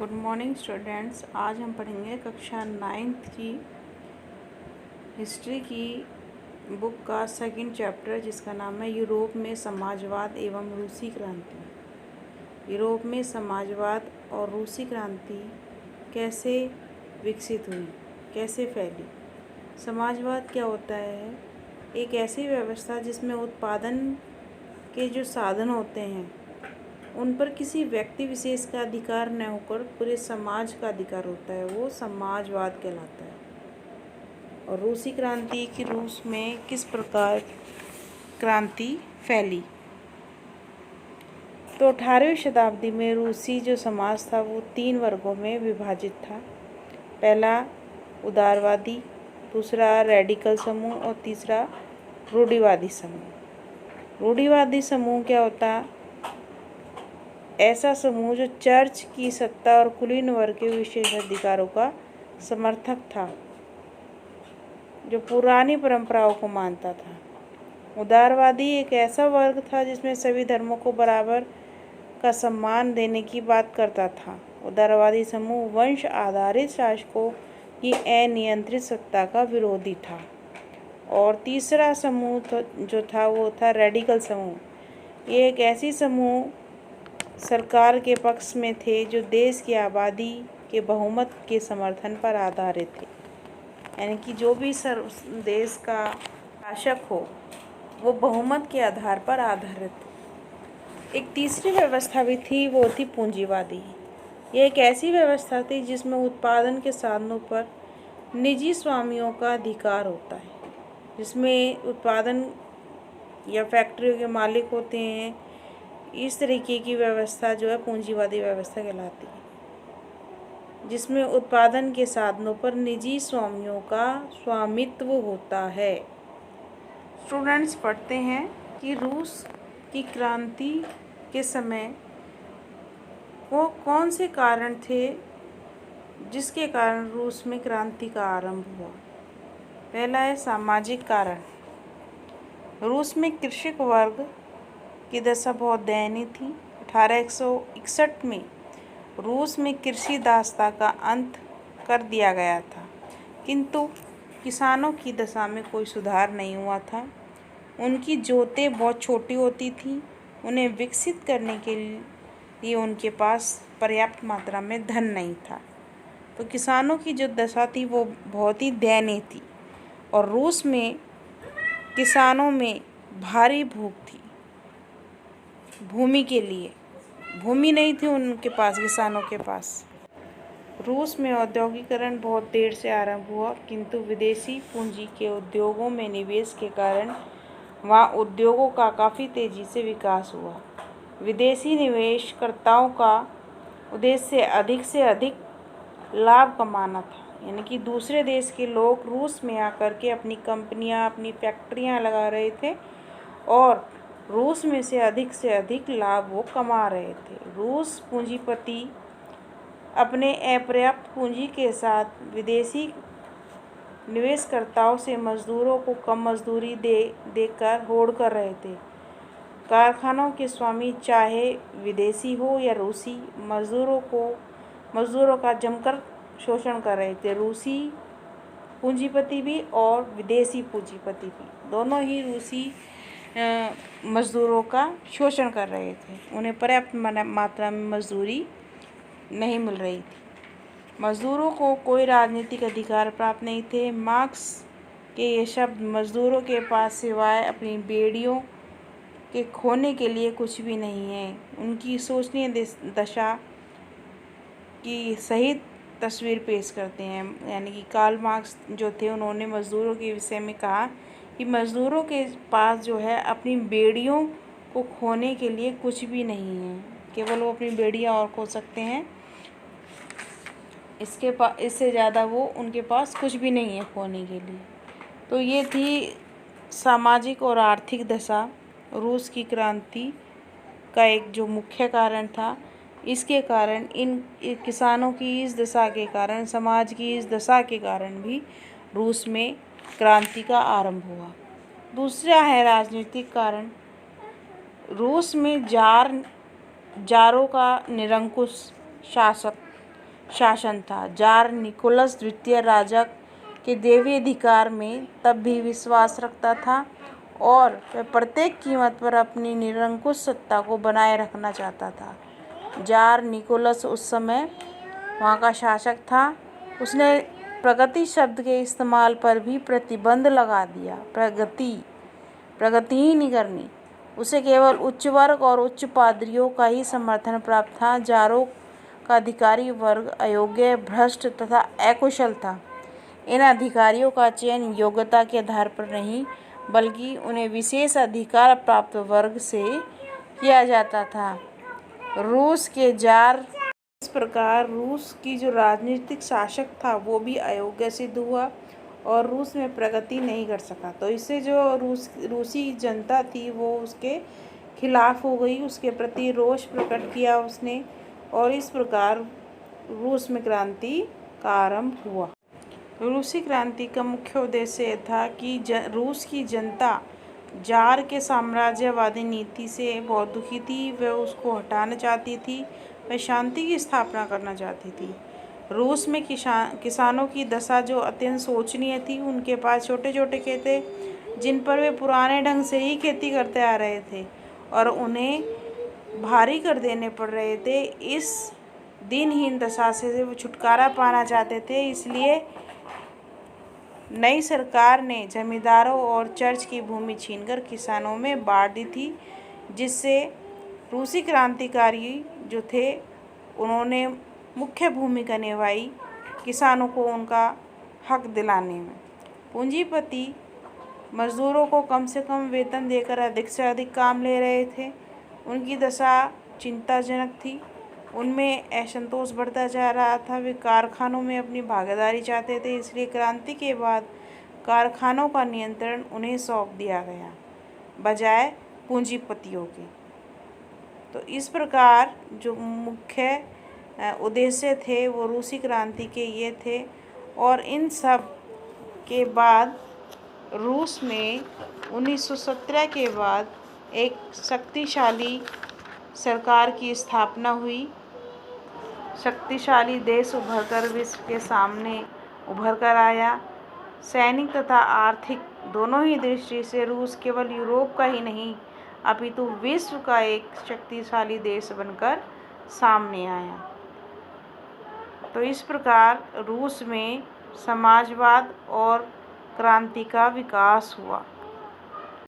Good morning students. आज हम पढ़ेंगे कक्षा 9th की हिस्ट्री की बुक का सेकंड चैप्टर, जिसका नाम है यूरोप में समाजवाद एवं रूसी क्रांति। यूरोप में समाजवाद और रूसी क्रांति कैसे विकसित हुई, कैसे फैली। समाजवाद क्या होता है? एक ऐसी व्यवस्था जिसमें उत्पादन के जो साधन होते हैं उन पर किसी व्यक्ति विशेष का अधिकार न होकर पूरे समाज का अधिकार होता है, वो समाजवाद कहलाता है। और रूसी क्रांति की रूस में किस प्रकार क्रांति फैली? तो 18वीं शताब्दी में रूसी जो समाज था वो 3 वर्गों में विभाजित था। पहला उदारवादी, दूसरा रेडिकल समूह और तीसरा रूढ़िवादी समूह। रूढ़िवादी समूह क्या होता? ऐसा समूह जो चर्च की सत्ता और कुलीन वर्ग के विशेष अधिकारों का समर्थक था, जो पुरानी परंपराओं को मानता था। उदारवादी एक ऐसा वर्ग था जिसमें सभी धर्मों को बराबर का सम्मान देने की बात करता था। उदारवादी समूह वंश आधारित शासकों की अनियंत्रित सत्ता का विरोधी था। और तीसरा समूह जो था वो था रेडिकल समूह। ये एक ऐसी समूह सरकार के पक्ष में थे जो देश की आबादी के बहुमत के समर्थन पर आधारित थे, यानी कि जो भी देश का शासक हो वो बहुमत के आधार पर आधारित। एक तीसरी व्यवस्था भी थी, वो थी पूंजीवादी। ये एक ऐसी व्यवस्था थी जिसमें उत्पादन के साधनों पर निजी स्वामियों का अधिकार होता है, जिसमें उत्पादन या फैक्ट्रियों के मालिक होते हैं। इस तरीके की व्यवस्था जो है पूंजीवादी व्यवस्था कहलाती है, जिसमें उत्पादन के साधनों पर निजी स्वामियों का स्वामित्व होता है। स्टूडेंट्स पढ़ते हैं कि रूस की क्रांति के समय वो कौन से कारण थे जिसके कारण रूस में क्रांति का आरंभ हुआ। पहला है सामाजिक कारण। रूस में कृषक वर्ग की दशा बहुत दयनीय थी। 1861 में रूस में कृषि दासता का अंत कर दिया गया था, किंतु किसानों की दशा में कोई सुधार नहीं हुआ था। उनकी जोतें बहुत छोटी होती थीं। उन्हें विकसित करने के लिए उनके पास पर्याप्त मात्रा में धन नहीं था। तो किसानों की जो दशा थी वो बहुत ही दयनीय थी। और रूस में किसानों में भारी भूख थी। भूमि के लिए भूमि नहीं थी उनके पास, किसानों के पास। रूस में औद्योगिकरण बहुत देर से आरंभ हुआ, किंतु विदेशी पूंजी के उद्योगों में निवेश के कारण वहाँ उद्योगों का काफ़ी तेज़ी से विकास हुआ। विदेशी निवेशकर्ताओं का उद्देश्य से अधिक लाभ कमाना था, यानी कि दूसरे देश के लोग रूस में आकर के अपनी कंपनियां, अपनी फैक्ट्रियां लगा रहे थे और रूस में से अधिक लाभ वो कमा रहे थे। रूस पूंजीपति अपने अपर्याप्त पूंजी के साथ विदेशी निवेशकर्ताओं से मजदूरों को कम मजदूरी देकर होड़ कर रहे थे। कारखानों के स्वामी चाहे विदेशी हो या रूसी, मजदूरों का जमकर शोषण कर रहे थे। रूसी पूंजीपति भी और विदेशी पूंजीपति भी, दोनों ही रूसी मज़दूरों का शोषण कर रहे थे। उन्हें पर्याप्त मात्रा में मजदूरी नहीं मिल रही थी। मज़दूरों को कोई राजनीतिक अधिकार प्राप्त नहीं थे। मार्क्स के ये शब्द मज़दूरों के पास सिवाय अपनी बेड़ियों के खोने के लिए कुछ भी नहीं है, उनकी शोचनीय दशा की सही तस्वीर पेश करते हैं। यानी कि कार्ल मार्क्स जो थे उन्होंने मज़दूरों के विषय में कहा कि मज़दूरों के पास जो है अपनी बेड़ियों को खोने के लिए कुछ भी नहीं है, केवल वो अपनी बेड़ियां और खो सकते हैं। इससे ज़्यादा वो उनके पास कुछ भी नहीं है खोने के लिए। तो ये थी सामाजिक और आर्थिक दशा रूस की क्रांति का एक जो मुख्य कारण था। इसके कारण इन किसानों की इस दशा के कारण, समाज की इस दशा के कारण भी रूस में क्रांति का आरंभ हुआ। दूसरा है राजनीतिक कारण। रूस में जारों का निरंकुश शासक शासन था। जार निकोलस द्वितीय राजा के दैवीय अधिकार में तब भी विश्वास रखता था और वह प्रत्येक कीमत पर अपनी निरंकुश सत्ता को बनाए रखना चाहता था। जार निकोलस उस समय वहाँ का शासक था। उसने प्रगति शब्द के इस्तेमाल पर भी प्रतिबंध लगा दिया। प्रगति ही नहीं करनी। उसे केवल उच्च वर्ग और उच्च पादरियों का ही समर्थन प्राप्त था। जारों का अधिकारी वर्ग अयोग्य, भ्रष्ट तथा अकुशल था। इन अधिकारियों का चयन योग्यता के आधार पर नहीं बल्कि उन्हें विशेष अधिकार प्राप्त वर्ग से किया जाता था। रूस के जार इस प्रकार रूस की जो राजनीतिक शासक था वो भी अयोग्य सिद्ध हुआ और रूस में प्रगति नहीं कर सका। तो इससे जो रूसी जनता थी वो उसके खिलाफ हो गई, उसके प्रति रोष प्रकट किया उसने और इस प्रकार रूस में क्रांति का आरंभ हुआ। रूसी क्रांति का मुख्य उद्देश्य यह था कि रूस की जनता जार के साम्राज्यवादी नीति से बहुत दुखी थी। वह उसको हटाना चाहती थी। वह शांति की स्थापना करना चाहती थी। रूस में किसानों की दशा जो अत्यंत शोचनीय थी। उनके पास छोटे छोटे खेत थे जिन पर वे पुराने ढंग से ही खेती करते आ रहे थे और उन्हें भारी कर देने पड़ रहे थे। इस दिनहीन दशा से वो छुटकारा पाना चाहते थे। इसलिए नई सरकार ने जमींदारों और चर्च की भूमि छीनकर किसानों में बांट दी थी, जिससे रूसी क्रांतिकारी जो थे उन्होंने मुख्य भूमिका निभाई किसानों को उनका हक दिलाने में। पूंजीपति मजदूरों को कम से कम वेतन देकर अधिक से अधिक काम ले रहे थे। उनकी दशा चिंताजनक थी। उनमें असंतोष बढ़ता जा रहा था। वे कारखानों में अपनी भागीदारी चाहते थे। इसलिए क्रांति के बाद कारखानों का नियंत्रण उन्हें सौंप दिया गया बजाय पूंजीपतियों के। तो इस प्रकार जो मुख्य उद्देश्य थे वो रूसी क्रांति के ये थे। और इन सब के बाद रूस में 1917 के बाद एक शक्तिशाली सरकार की स्थापना हुई। शक्तिशाली देश उभरकर विश्व के सामने उभर कर आया। सैनिक तथा आर्थिक दोनों ही दृष्टि से रूस केवल यूरोप का ही नहीं अपितु विश्व का एक शक्तिशाली देश बनकर सामने आया। तो इस प्रकार रूस में समाजवाद और क्रांति का विकास हुआ।